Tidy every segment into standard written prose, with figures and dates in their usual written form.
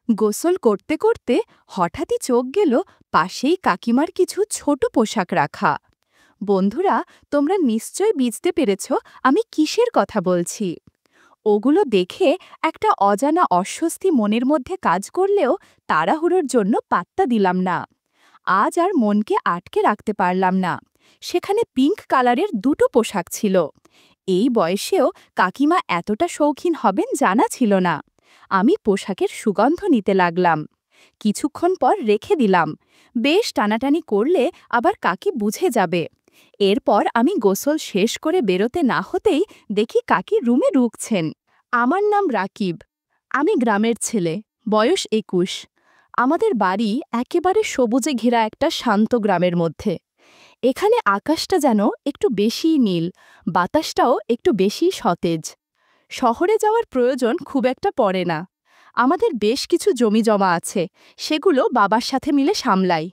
গোসল করতে করতে হঠাৎই চোখ গেল পাশেই কাকিমার কিছু ছোট পোশাক রাখা। বন্ধুরা, তোমরা নিশ্চয় বুঝতে পেরেছ আমি কিসের কথা বলছি। ওগুলো দেখে একটা অজানা অস্বস্তি মনের মধ্যে কাজ করলেও তাড়াহুড়োর জন্য পাত্তা দিলাম না। আজ আর মনকে আটকে রাখতে পারলাম না। সেখানে পিঙ্ক কালারের দুটো পোশাক ছিল। এই বয়সেও কাকিমা এতটা শৌখিন হবেন জানা ছিল না। আমি পোশাকের সুগন্ধ নিতে লাগলাম। কিছুক্ষণ পর রেখে দিলাম। বেশ টানাটানি করলে আবার কাকি বুঝে যাবে। এরপর আমি গোসল শেষ করে বেরোতে না হতেই দেখি কাকি রুমে ঢুকছেন। আমার নাম রাকিব। আমি গ্রামের ছেলে, বয়স ২১। আমাদের বাড়ি একেবারে সবুজে ঘেরা একটা শান্ত গ্রামের মধ্যে। এখানে আকাশটা যেন একটু বেশিই নীল, বাতাসটাও একটু বেশি সতেজ। শহরে যাওয়ার প্রয়োজন খুব একটা পড়ে না। আমাদের বেশ কিছু জমি জমা আছে, সেগুলো বাবার সাথে মিলে সামলাই।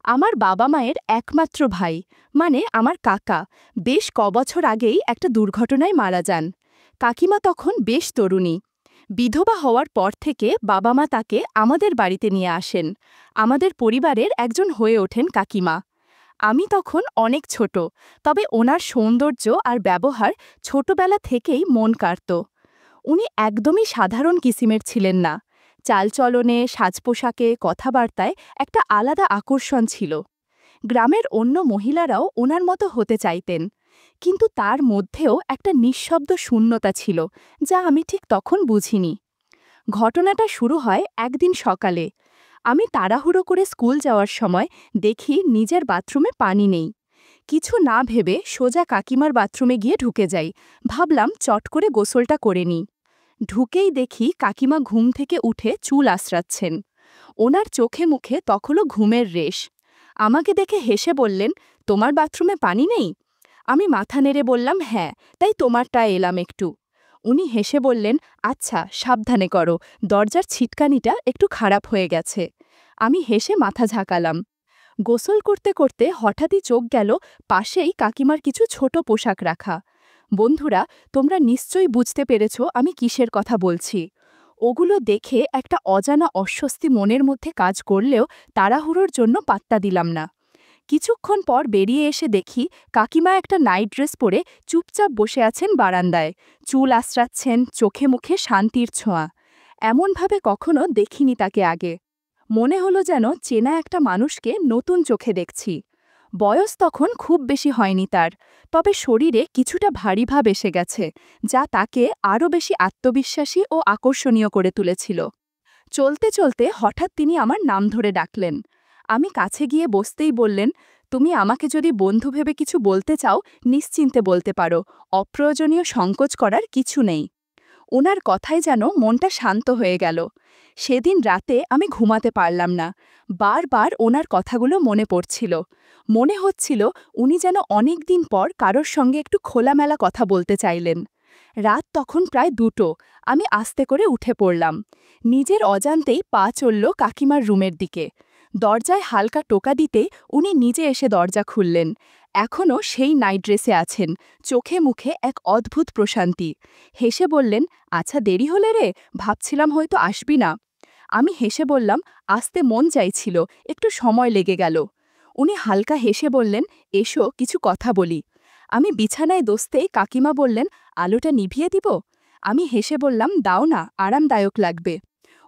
আমার বাবা মায়ের একমাত্র ভাই, মানে আমার কাকা, বেশ কবছর আগেই একটা দুর্ঘটনায় মারা যান। কাকিমা তখন বেশ তরুণী। বিধবা হওয়ার পর থেকে বাবা মা তাকে আমাদের বাড়িতে নিয়ে আসেন। আমাদের পরিবারের একজন হয়ে ওঠেন কাকিমা। আমি তখন অনেক ছোট, তবে ওনার সৌন্দর্য আর ব্যবহার ছোটবেলা থেকেই মন কাড়ত। উনি একদমই সাধারণ কিসিমের ছিলেন না। চালচলনে, সাজপোশাকে, কথাবার্তায় একটা আলাদা আকর্ষণ ছিল। গ্রামের অন্য মহিলারাও ওনার মতো হতে চাইতেন, কিন্তু তার মধ্যেও একটা নিঃশব্দ শূন্যতা ছিল, যা আমি ঠিক তখন বুঝিনি। ঘটনাটা শুরু হয় একদিন সকালে। আমি তাড়াহুড়ো করে স্কুল যাওয়ার সময় দেখি নিজের বাথরুমে পানি নেই। কিছু না ভেবে সোজা কাকিমার বাথরুমে গিয়ে ঢুকে যাই। ভাবলাম চট করে গোসলটা করে নিই। ঢুকেই দেখি কাকিমা ঘুম থেকে উঠে চুল আঁচড়াচ্ছেন। ওনার চোখে মুখে তখনও ঘুমের রেশ। আমাকে দেখে হেসে বললেন, তোমার বাথরুমে পানি নেই? আমি মাথা নেড়ে বললাম, হ্যাঁ, তাই তোমারটায় এলাম একটু। উনি হেসে বললেন, আচ্ছা, সাবধানে করো, দরজার ছিটকানিটা একটু খারাপ হয়ে গেছে। আমি হেসে মাথা ঝাঁকালাম। গোসল করতে করতে হঠাৎই চোখ গেল পাশেই কাকিমার কিছু ছোট পোশাক রাখা। বন্ধুরা, তোমরা নিশ্চয়ই বুঝতে পেরেছ আমি কিসের কথা বলছি। ওগুলো দেখে একটা অজানা অস্বস্তি মনের মধ্যে কাজ করলেও তাড়াহুড়োর জন্য পাত্তা দিলাম না। কিছুক্ষণ পর বেরিয়ে এসে দেখি কাকিমা একটা নাইট ড্রেস পরে চুপচাপ বসে আছেন বারান্দায়, চুল আঁচড়াচ্ছেন, চোখে মুখে শান্তির ছোঁয়া। এমনভাবে কখনো দেখিনি তাকে আগে। মনে হলো যেন চেনা একটা মানুষকে নতুন চোখে দেখছি। বয়স তখন খুব বেশি হয়নি তার, তবে শরীরে কিছুটা ভারী ভাব এসে গেছে, যা তাকে আরও বেশি আত্মবিশ্বাসী ও আকর্ষণীয় করে তুলেছিল। চলতে চলতে হঠাৎ তিনি আমার নাম ধরে ডাকলেন। আমি কাছে গিয়ে বসতেই বললেন, তুমি আমাকে যদি বন্ধু ভেবে কিছু বলতে চাও, নিশ্চিন্তে বলতে পারো, অপ্রয়োজনীয় সংকোচ করার কিছু নেই। ওনার কথায় যেন মনটা শান্ত হয়ে গেল। সেদিন রাতে আমি ঘুমাতে পারলাম না। বারবার ওনার কথাগুলো মনে পড়ছিল। মনে হচ্ছিল উনি যেন অনেক দিন পর কারোর সঙ্গে একটু খোলামেলা কথা বলতে চাইলেন। রাত তখন প্রায় ২টো। আমি আস্তে করে উঠে পড়লাম। নিজের অজান্তেই পা চলল কাকিমার রুমের দিকে। দরজায় হালকা টোকা দিতে উনি নিজে এসে দরজা খুললেন। এখনও সেই নাইট ড্রেসে আছেন, চোখে মুখে এক অদ্ভুত প্রশান্তি। হেসে বললেন, আচ্ছা, দেরি হলে রে, ভাবছিলাম হয়তো আসবি না। আমি হেসে বললাম, আসতে মন চাইছিল, একটু সময় লেগে গেল। উনি হালকা হেসে বললেন, এসো, কিছু কথা বলি। আমি বিছানায় দোস্তেই কাকিমা বললেন, আলোটা নিভিয়ে দিব? আমি হেসে বললাম, দাও না, আরামদায়ক লাগবে।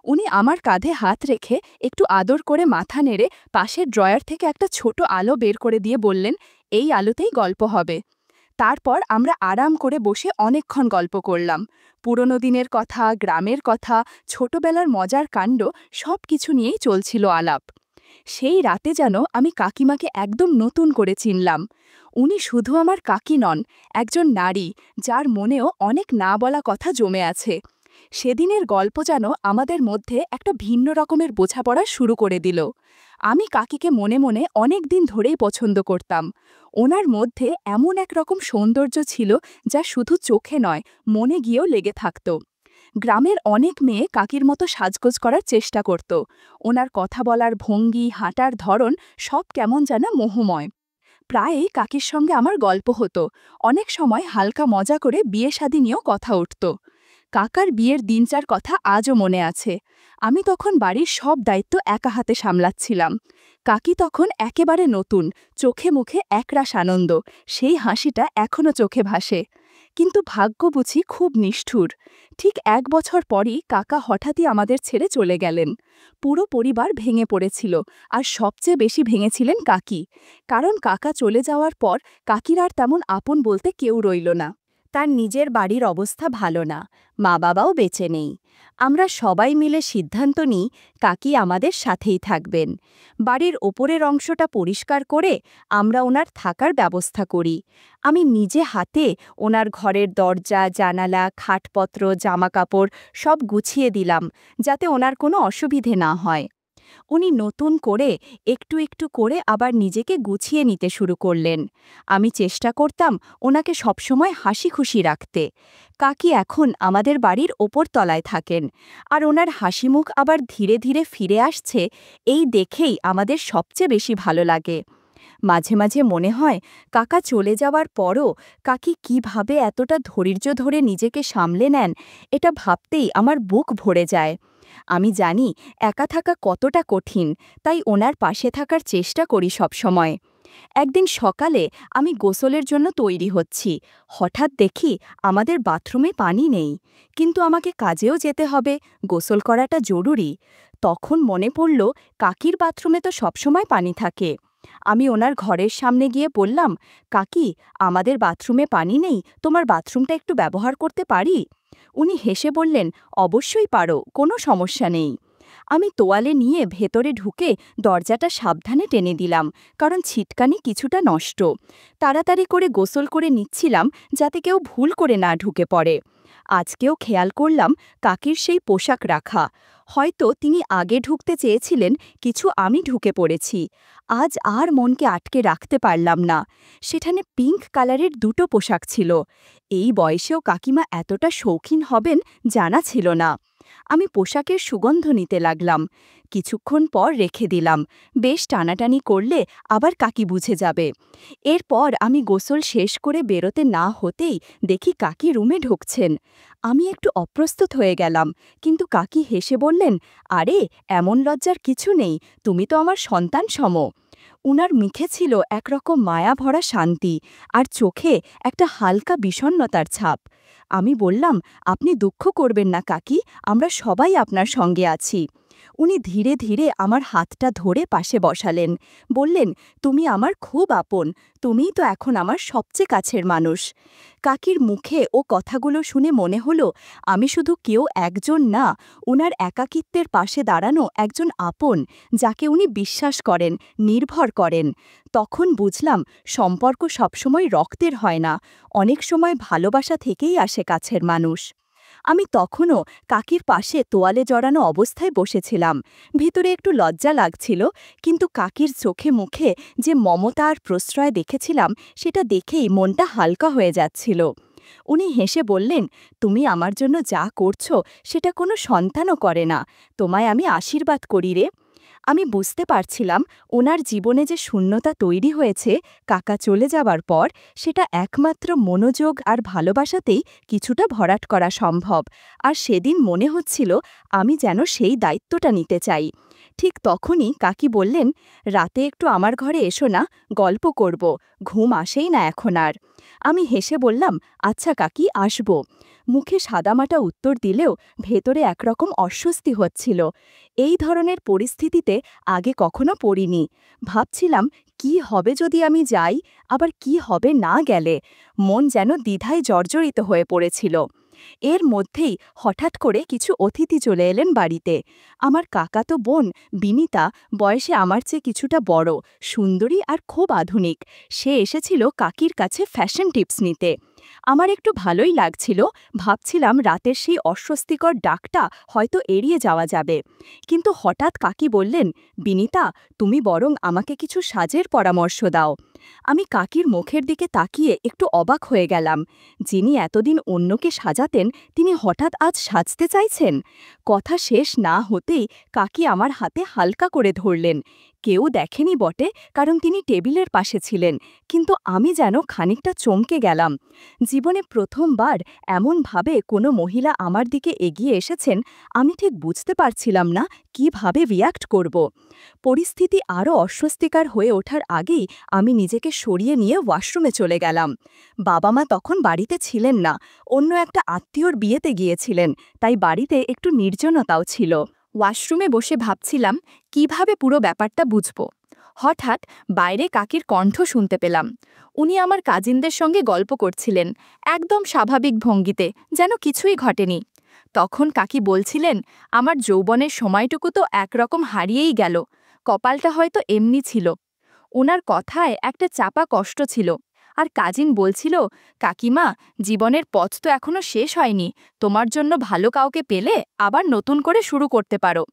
উনি আমার কাঁধে হাত রেখে একটু আদর করে মাথা নেড়ে পাশের ড্রয়ার থেকে একটা ছোট আলো বের করে দিয়ে বললেন, এই আলোতেই গল্প হবে। তারপর আমরা আরাম করে বসে অনেকক্ষণ গল্প করলাম। পুরনো দিনের কথা, গ্রামের কথা, ছোটবেলার মজার কাণ্ড, সব কিছু নিয়েই চলছিল আলাপ। সেই রাতে যেন আমি কাকিমাকে একদম নতুন করে চিনলাম। উনি শুধু আমার কাকি নন, একজন নারী, যার মনেও অনেক না বলা কথা জমে আছে। সেদিনের গল্প যেন আমাদের মধ্যে একটা ভিন্ন রকমের বোঝাপড়া শুরু করে দিল। আমি কাকিকে মনে মনে অনেক দিন ধরেই পছন্দ করতাম। ওনার মধ্যে এমন এক রকম সৌন্দর্য ছিল, যা শুধু চোখে নয়, মনে গিয়েও লেগে থাকত। গ্রামের অনেক মেয়ে কাকির মতো সাজগোজ করার চেষ্টা করত। ওনার কথা বলার ভঙ্গি, হাঁটার ধরন, সব কেমন যেন মোহময়। প্রায়ই কাকির সঙ্গে আমার গল্প হতো। অনেক সময় হালকা মজা করে বিয়ে শাদী নিয়েও কথা উঠত। কাকার বিয়ের দিনটার কথা আজও মনে আছে। আমি তখন বাড়ির সব দায়িত্ব একা হাতে সামলাচ্ছিলাম। কাকি তখন একেবারে নতুন, চোখে মুখে একরাশ আনন্দ, সেই হাসিটা এখনো চোখে ভাসে। কিন্তু ভাগ্য বুঝি খুব নিষ্ঠুর। ঠিক ১ বছর পরই কাকা হঠাৎই আমাদের ছেড়ে চলে গেলেন। পুরো পরিবার ভেঙে পড়েছিল, আর সবচেয়ে বেশি ভেঙেছিলেন কাকি। কারণ কাকা চলে যাওয়ার পর কাকির আর তেমন আপন বলতে কেউ রইল না। তার নিজের বাড়ির অবস্থা ভালো না, মা বাবাও বেঁচে নেই। আমরা সবাই মিলে সিদ্ধান্ত নিই কাকি আমাদের সাথেই থাকবেন। বাড়ির ওপরের অংশটা পরিষ্কার করে আমরা ওনার থাকার ব্যবস্থা করি। আমি নিজে হাতে ওনার ঘরের দরজা, জানালা, খাটপত্র, জামাকাপড় সব গুছিয়ে দিলাম, যাতে ওনার কোনো অসুবিধে না হয়। উনি নতুন করে একটু একটু করে আবার নিজেকে গুছিয়ে নিতে শুরু করলেন। আমি চেষ্টা করতাম ওনাকে সবসময় হাসি খুশি রাখতে। কাকি এখন আমাদের বাড়ির ওপর তলায় থাকেন, আর ওনার হাসিমুখ আবার ধীরে ধীরে ফিরে আসছে, এই দেখেই আমাদের সবচেয়ে বেশি ভালো লাগে। মাঝে মাঝে মনে হয় কাকা চলে যাওয়ার পরও কাকি কিভাবে এতটা ধৈর্য ধরে নিজেকে সামলে নেন, এটা ভাবতেই আমার বুক ভরে যায়। আমি জানি একা থাকা কতটা কঠিন, তাই ওনার পাশে থাকার চেষ্টা করি সবসময়। একদিন সকালে আমি গোসলের জন্য তৈরি হচ্ছি, হঠাৎ দেখি আমাদের বাথরুমে পানি নেই। কিন্তু আমাকে কাজেও যেতে হবে, গোসল করাটা জরুরি। তখন মনে পড়ল কাকির বাথরুমে তো সবসময় পানি থাকে। আমি ওনার ঘরের সামনে গিয়ে বললাম, কাকি, আমাদের বাথরুমে পানি নেই, তোমার বাথরুমটা একটু ব্যবহার করতে পারি? উনি হেসে বললেন, অবশ্যই পারো, কোনো সমস্যা নেই। আমি তোয়ালে নিয়ে ভেতরে ঢুকে দরজাটা সাবধানে টেনে দিলাম, কারণ ছিটকানি কিছুটা নষ্ট। তাড়াতাড়ি করে গোসল করে নিচ্ছিলাম, যাতে কেউ ভুল করে না ঢুকে পড়ে। আজকেও খেয়াল করলাম কাকির সেই পোশাক রাখা। হয়তো তিনি আগে ঢুকতে চেয়েছিলেন, কিছু আমি ঢুকে পড়েছি। আজ আর মনকে আটকে রাখতে পারলাম না। সেখানে পিঙ্ক কালারের 2টো পোশাক ছিল। এই বয়সেও কাকিমা এতটা শৌখিন হবেন জানা ছিল না। আমি পোশাকের সুগন্ধ নিতে লাগলাম। কিছুক্ষণ পর রেখে দিলাম, বেশ টানাটানি করলে আবার কাকি বুঝে যাবে। এরপর আমি গোসল শেষ করে বেরোতে না হতেই দেখি কাকি রুমে ঢুকছেন। আমি একটু অপ্রস্তুত হয়ে গেলাম, কিন্তু কাকি হেসে বললেন, আরে, এমন লজ্জার কিছু নেই, তুমি তো আমার সন্তান সম। উনার মুখে ছিল একরকম মায়া ভরা শান্তি, আর চোখে একটা হালকা বিষণ্ণতার ছাপ। আমি বললাম, আপনি দুঃখ করবেন না কাকি, আমরা সবাই আপনার সঙ্গে আছি। উনি ধীরে ধীরে আমার হাতটা ধরে পাশে বসালেন, বললেন, তুমি আমার খুব আপন, তুমিই তো এখন আমার সবচেয়ে কাছের মানুষ। কাকির মুখে ও কথাগুলো শুনে মনে হলো আমি শুধু কেউ একজন না, উনার একাকিত্বের পাশে দাঁড়ানো একজন আপন, যাকে উনি বিশ্বাস করেন, নির্ভর করেন। তখন বুঝলাম সম্পর্ক সবসময় রক্তের হয় না, অনেক সময় ভালোবাসা থেকেই আসে কাছের মানুষ। আমি তখনও কাকির পাশে তোয়ালে জড়ানো অবস্থায় বসেছিলাম। ভিতরে একটু লজ্জা লাগছিল, কিন্তু কাকির চোখে মুখে যে মমতা আর প্রশ্রয় দেখেছিলাম, সেটা দেখেই মনটা হালকা হয়ে যাচ্ছিল। উনি হেসে বললেন, তুমি আমার জন্য যা করছো সেটা কোনো সন্তানও করে না, তোমায় আমি আশীর্বাদ করি রে। আমি বুঝতে পারছিলাম ওনার জীবনে যে শূন্যতা তৈরি হয়েছে কাকা চলে যাবার পর, সেটা একমাত্র মনোযোগ আর ভালোবাসাতেই কিছুটা ভরাট করা সম্ভব। আর সেদিন মনে হচ্ছিল আমি যেন সেই দায়িত্বটা নিতে চাই। ঠিক তখনই কাকি বললেন, রাতে একটু আমার ঘরে এসো না, গল্প করব, ঘুম আসেই না এখন আর। আমি হেসে বললাম, আচ্ছা কাকি, আসব। মুখে সাদামাটা উত্তর দিলেও ভেতরে একরকম অস্বস্তি হচ্ছিল। এই ধরনের পরিস্থিতিতে আগে কখনো পড়িনি। ভাবছিলাম, কি হবে যদি আমি যাই, আবার কি হবে না গেলে। মন যেন দ্বিধায় জর্জরিত হয়ে পড়েছিল। এর মধ্যেই হঠাৎ করে কিছু অতিথি চলে এলেন বাড়িতে। আমার কাকাতো বোন বিনিতা, বয়সে আমার চেয়ে কিছুটা বড়, সুন্দরী আর খুব আধুনিক। সে এসেছিল কাকির কাছে ফ্যাশন টিপস নিতে। আমার একটু ভালোই লাগছিল, ভাবছিলাম রাতের সেই অস্বস্তিকর ডাকটা হয়তো এড়িয়ে যাওয়া যাবে। কিন্তু হঠাৎ কাকি বললেন, বিনিতা, তুমি বরং আমাকে কিছু সাজের পরামর্শ দাও। আমি কাকির মুখের দিকে তাকিয়ে একটু অবাক হয়ে গেলাম। যিনি এতদিন অন্যকে সাজাতেন তিনি হঠাৎ আজ সাজতে চাইছেন। কথা শেষ না হতেই কাকি আমার হাতে হালকা করে ধরলেন। কেউ দেখেনি বটে, কারণ তিনি টেবিলের পাশে ছিলেন, কিন্তু আমি যেন খানিকটা চমকে গেলাম। জীবনে প্রথমবার এমনভাবে কোনো মহিলা আমার দিকে এগিয়ে এসেছেন। আমি ঠিক বুঝতে পারছিলাম না কিভাবে রিয়্যাক্ট করব। পরিস্থিতি আরও অস্বস্তিকর হয়ে ওঠার আগেই আমি নিজেকে সরিয়ে নিয়ে ওয়াশরুমে চলে গেলাম। বাবা মা তখন বাড়িতে ছিলেন না, অন্য একটা আত্মীয়র বিয়েতে গিয়েছিলেন, তাই বাড়িতে একটু নির্জনতাও ছিল। ওয়াশরুমে বসে ভাবছিলাম কিভাবে পুরো ব্যাপারটা বুঝব। হঠাৎ বাইরে কাকির কণ্ঠ শুনতে পেলাম। উনি আমার কাজিনদের সঙ্গে গল্প করছিলেন, একদম স্বাভাবিক ভঙ্গিতে, যেন কিছুই ঘটেনি। তখন কাকি বলছিলেন, আমার যৌবনের সময়টুকু তো একরকম হারিয়েই গেল, কপালটা হয়তো এমনি ছিল। ওনার কথায় একটা চাপা কষ্ট ছিল। আর কাজিন বলছিল, কাকিমা, জীবনের পথ তো এখনো শেষ হয়নি, তোমার জন্য ভালো কাউকে পেলে আবার নতুন করে শুরু করতে পারো।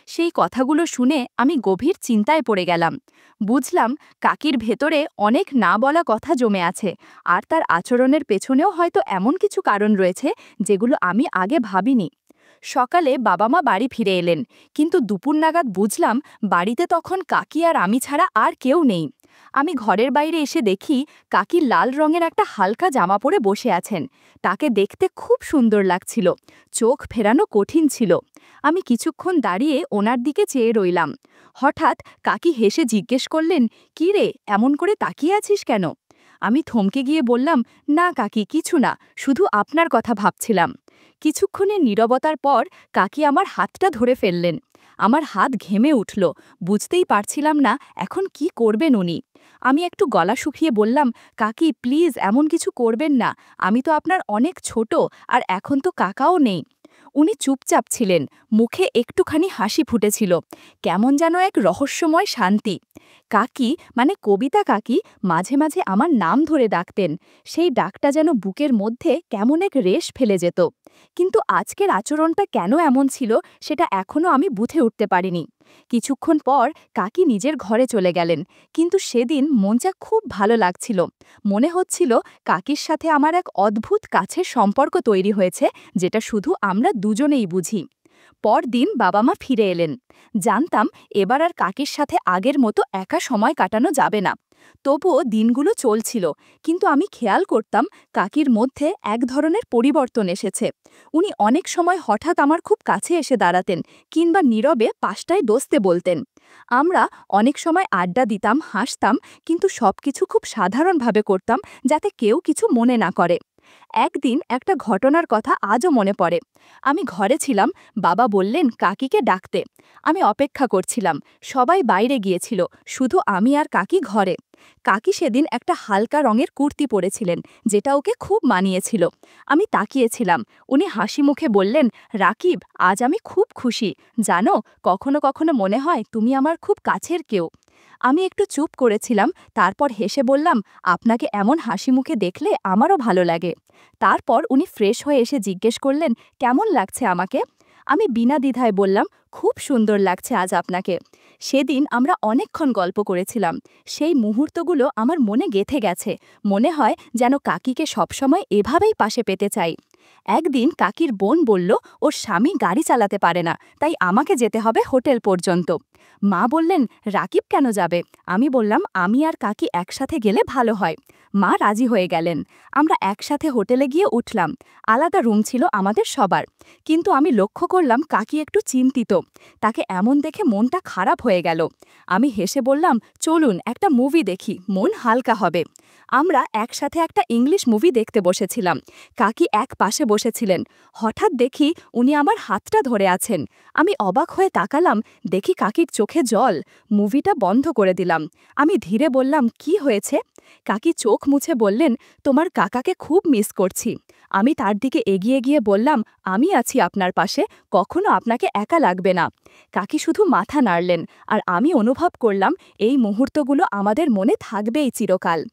সেই কথাগুলো শুনে আমি গভীর চিন্তায় পড়ে গেলাম। বুঝলাম কাকির ভেতরে অনেক না বলা কথা জমে আছে, আর তার আচরণের পেছনেও হয়তো এমন কিছু কারণ রয়েছে যেগুলো আমি আগে ভাবিনি। সকালে বাবা মা বাড়ি ফিরে এলেন, কিন্তু দুপুর নাগাদ বুঝলাম বাড়িতে তখন কাকি আর আমি ছাড়া আর কেউ নেই। আমি ঘরের বাইরে এসে দেখি কাকি লাল রঙের একটা হালকা জামা পরে বসে আছেন। তাকে দেখতে খুব সুন্দর লাগছিল, চোখ ফেরানো কঠিন ছিল। আমি কিছুক্ষণ দাঁড়িয়ে ওনার দিকে চেয়ে রইলাম। হঠাৎ কাকি হেসে জিজ্ঞেস করলেন, "কি রে, এমন করে তাকিয়ে আছিস কেন?" আমি থমকে গিয়ে বললাম, "না কাকি, কিছু না, শুধু আপনার কথা ভাবছিলাম।" কিছুক্ষণের নীরবতার পর কাকি আমার হাতটা ধরে ফেললেন। আমার হাত ঘেমে উঠল, বুঝতেই পারছিলাম না এখন কি করবেন উনি। আমি একটু গলা শুকিয়ে বললাম, "কাকি প্লিজ এমন কিছু করবেন না, আমি তো আপনার অনেক ছোট, আর এখন তো কাকাও নেই।" উনি চুপচাপ ছিলেন, মুখে একটুখানি হাসি ফুটেছিল, কেমন যেন এক রহস্যময় শান্তি। কাকি, মানে কবিতা কাকি, মাঝে মাঝে আমার নাম ধরে ডাকতেন। সেই ডাকটা যেন বুকের মধ্যে কেমন এক রেশ ফেলে যেত। কিন্তু আজকের আচরণটা কেন এমন ছিল সেটা এখনও আমি বুঝে উঠতে পারিনি। কিছুক্ষণ পর কাকি নিজের ঘরে চলে গেলেন, কিন্তু সেদিন মনটা খুব ভালো লাগছিল। মনে হচ্ছিল কাকির সাথে আমার এক অদ্ভুত কাছের সম্পর্ক তৈরি হয়েছে, যেটা শুধু আমরা দুজনেই বুঝি। পরদিন বাবা মা ফিরে এলেন। জানতাম এবার আর কাকির সাথে আগের মতো একা সময় কাটানো যাবে না। তবুও দিনগুলো চলছিল, কিন্তু আমি খেয়াল করতাম কাকির মধ্যে এক ধরনের পরিবর্তন এসেছে। উনি অনেক সময় হঠাৎ আমার খুব কাছে এসে দাঁড়াতেন, কিংবা নীরবে পাশটায় দোস্তে বলতেন। আমরা অনেক সময় আড্ডা দিতাম, হাসতাম, কিন্তু সবকিছু খুব সাধারণভাবে করতাম, যাতে কেউ কিছু মনে না করে। একদিন একটা ঘটনার কথা আজও মনে পড়ে। আমি ঘরে ছিলাম, বাবা বললেন কাকিকে ডাকতে। আমি অপেক্ষা করছিলাম, সবাই বাইরে গিয়েছিল, শুধু আমি আর কাকি ঘরে। কাকি সেদিন একটা হালকা রঙের কুর্তি পরেছিলেন, যেটা ওকে খুব মানিয়েছিল। আমি তাকিয়েছিলাম। উনি হাসি মুখে বললেন, রাকিব, আজ আমি খুব খুশি, জানো, কখনো কখনো মনে হয় তুমি আমার খুব কাছের কেউ। আমি একটু চুপ করেছিলাম, তারপর হেসে বললাম, আপনাকে এমন হাসি মুখে দেখলে আমারও ভালো লাগে। তারপর উনি ফ্রেশ হয়ে এসে জিজ্ঞেস করলেন, কেমন লাগছে আমাকে? আমি বিনা দ্বিধায় বললাম, খুব সুন্দর লাগছে আজ আপনাকে। সেদিন আমরা অনেকক্ষণ গল্প করেছিলাম। সেই মুহূর্তগুলো আমার মনে গেঁথে গেছে। মনে হয় যেন কাকিকে সবসময় এভাবেই পাশে পেতে চাই। একদিন কাকির বোন বলল, ওর স্বামী গাড়ি চালাতে পারে না, তাই আমাকে যেতে হবে হোটেল পর্যন্ত। মা বললেন, রাকিব কেন যাবে? আমি বললাম, আমি আর কাকি একসাথে গেলে ভালো হয়। মা রাজি হয়ে গেলেন। আমরা একসাথে হোটেলে গিয়ে উঠলাম। আলাদা রুম ছিল আমাদের সবার। কিন্তু আমি লক্ষ্য করলাম কাকি একটু চিন্তিত। তাকে এমন দেখে মনটা খারাপ হয়ে গেল। আমি হেসে বললাম, চলুন একটা মুভি দেখি, মন হালকা হবে। আমরা একসাথে একটা ইংলিশ মুভি দেখতে বসেছিলাম। কাকি এক পাশে বসেছিলেন। হঠাৎ দেখি উনি আমার হাতটা ধরে আছেন। আমি অবাক হয়ে তাকালাম, দেখি কাকির চোখে জল। মুভিটা বন্ধ করে দিলাম। আমি ধীরে বললাম, কি হয়েছে? কাকি চোখ মুছে বললেন, তোমার কাকাকে খুব মিস করছি। আমি তার দিকে এগিয়ে গিয়ে বললাম, আমি আছি আপনার পাশে, কখনো আপনাকে একা লাগবে না। কাকি শুধু মাথা নাড়লেন, আর আমি অনুভব করলাম এই মুহূর্তগুলো আমাদের মনে থাকবেই চিরকাল।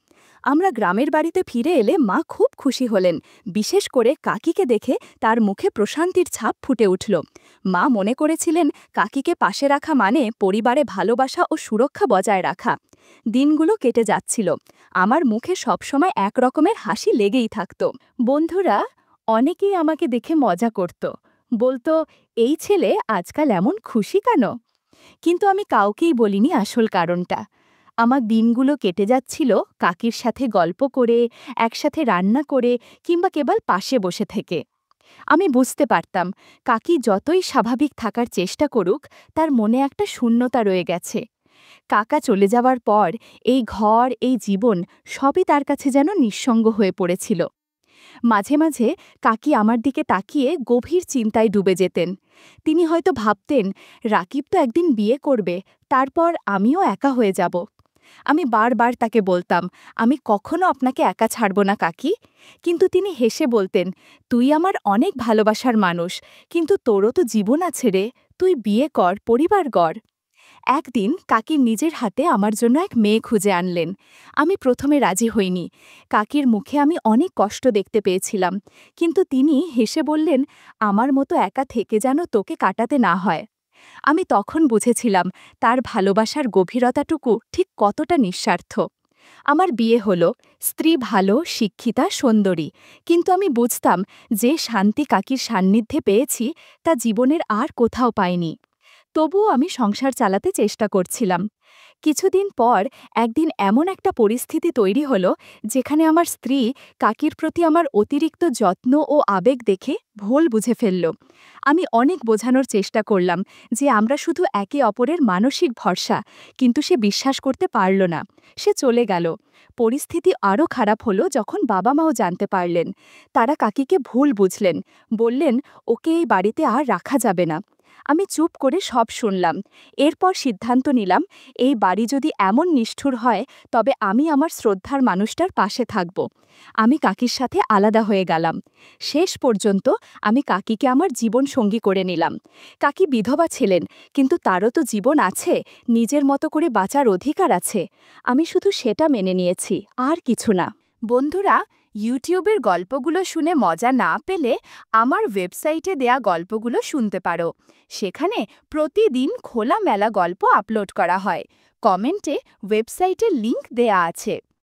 আমরা গ্রামের বাড়িতে ফিরে এলে মা খুব খুশি হলেন, বিশেষ করে কাকিকে দেখে তার মুখে প্রশান্তির ছাপ ফুটে উঠল। মা মনে করেছিলেন কাকিকে পাশে রাখা মানে পরিবারে ভালোবাসা ও সুরক্ষা বজায় রাখা। দিনগুলো কেটে যাচ্ছিল। আমার মুখে সবসময় একরকমের হাসি লেগেই থাকত। বন্ধুরা অনেকেই আমাকে দেখে মজা করত, বলতো, এই ছেলে আজকাল এমন খুশি কেন? কিন্তু আমি কাউকেই বলিনি আসল কারণটা। আমার দিনগুলো কেটে যাচ্ছিল কাকির সাথে গল্প করে, একসাথে রান্না করে, কিংবা কেবল পাশে বসে থেকে। আমি বুঝতে পারতাম কাকি যতই স্বাভাবিক থাকার চেষ্টা করুক, তার মনে একটা শূন্যতা রয়ে গেছে। কাকা চলে যাওয়ার পর এই ঘর, এই জীবন সবই তার কাছে যেন নিঃসঙ্গ হয়ে পড়েছিল। মাঝে মাঝে কাকি আমার দিকে তাকিয়ে গভীর চিন্তায় ডুবে যেতেন। তিনি হয়তো ভাবতেন, রাকিব তো একদিন বিয়ে করবে, তারপর আমিও একা হয়ে যাব। আমি বারবার তাকে বলতাম, আমি কখনো আপনাকে একা ছাড়ব না কাকি। কিন্তু তিনি হেসে বলতেন, তুই আমার অনেক ভালোবাসার মানুষ, কিন্তু তোরও তো জীবন আছে রে, তুই বিয়ে কর, পরিবার গড়। একদিন কাকির নিজের হাতে আমার জন্য এক মেয়ে খুঁজে আনলেন। আমি প্রথমে রাজি হইনি। কাকির মুখে আমি অনেক কষ্ট দেখতে পেয়েছিলাম, কিন্তু তিনি হেসে বললেন, আমার মতো একা থেকে যেন তোকে কাটাতে না হয়। আমি তখন বুঝেছিলাম তার ভালোবাসার গভীরতাটুকু ঠিক কতটা নিঃস্বার্থ। আমার বিয়ে হলো, স্ত্রী ভালো, শিক্ষিতা, সুন্দরী, কিন্তু আমি বুঝতাম যে শান্তি কাকির সান্নিধ্যে পেয়েছি তা জীবনের আর কোথাও পাইনি। তবুও আমি সংসার চালাতে চেষ্টা করছিলাম। কিছুদিন পর একদিন এমন একটা পরিস্থিতি তৈরি হলো, যেখানে আমার স্ত্রী কাকির প্রতি আমার অতিরিক্ত যত্ন ও আবেগ দেখে ভুল বুঝে ফেলল। আমি অনেক বোঝানোর চেষ্টা করলাম যে আমরা শুধু একে অপরের মানসিক ভরসা, কিন্তু সে বিশ্বাস করতে পারল না। সে চলে গেল। পরিস্থিতি আরও খারাপ হলো যখন বাবা মাও জানতে পারলেন। তারা কাকিকে ভুল বুঝলেন, বললেন, ওকে এই বাড়িতে আর রাখা যাবে না। আমি চুপ করে সব শুনলাম। এরপর সিদ্ধান্ত নিলাম, এই বাড়ি যদি এমন নিষ্ঠুর হয়, তবে আমি আমার শ্রদ্ধার মানুষটার পাশে থাকব। আমি কাকির সাথে আলাদা হয়ে গেলাম। শেষ পর্যন্ত আমি কাকিকে আমার জীবন সঙ্গী করে নিলাম। কাকি বিধবা ছিলেন, কিন্তু তারও তো জীবন আছে, নিজের মতো করে বাঁচার অধিকার আছে। আমি শুধু সেটা মেনে নিয়েছি, আর কিছু না। বন্ধুরা, ইউটিউবের গল্পগুলো শুনে মজা না পেলে আমার ওয়েবসাইটে দেয়া গল্পগুলো শুনতে পারো। সেখানে প্রতিদিন খোলামেলা গল্প আপলোড করা হয়। কমেন্টে ওয়েবসাইটের লিংক দেয়া আছে।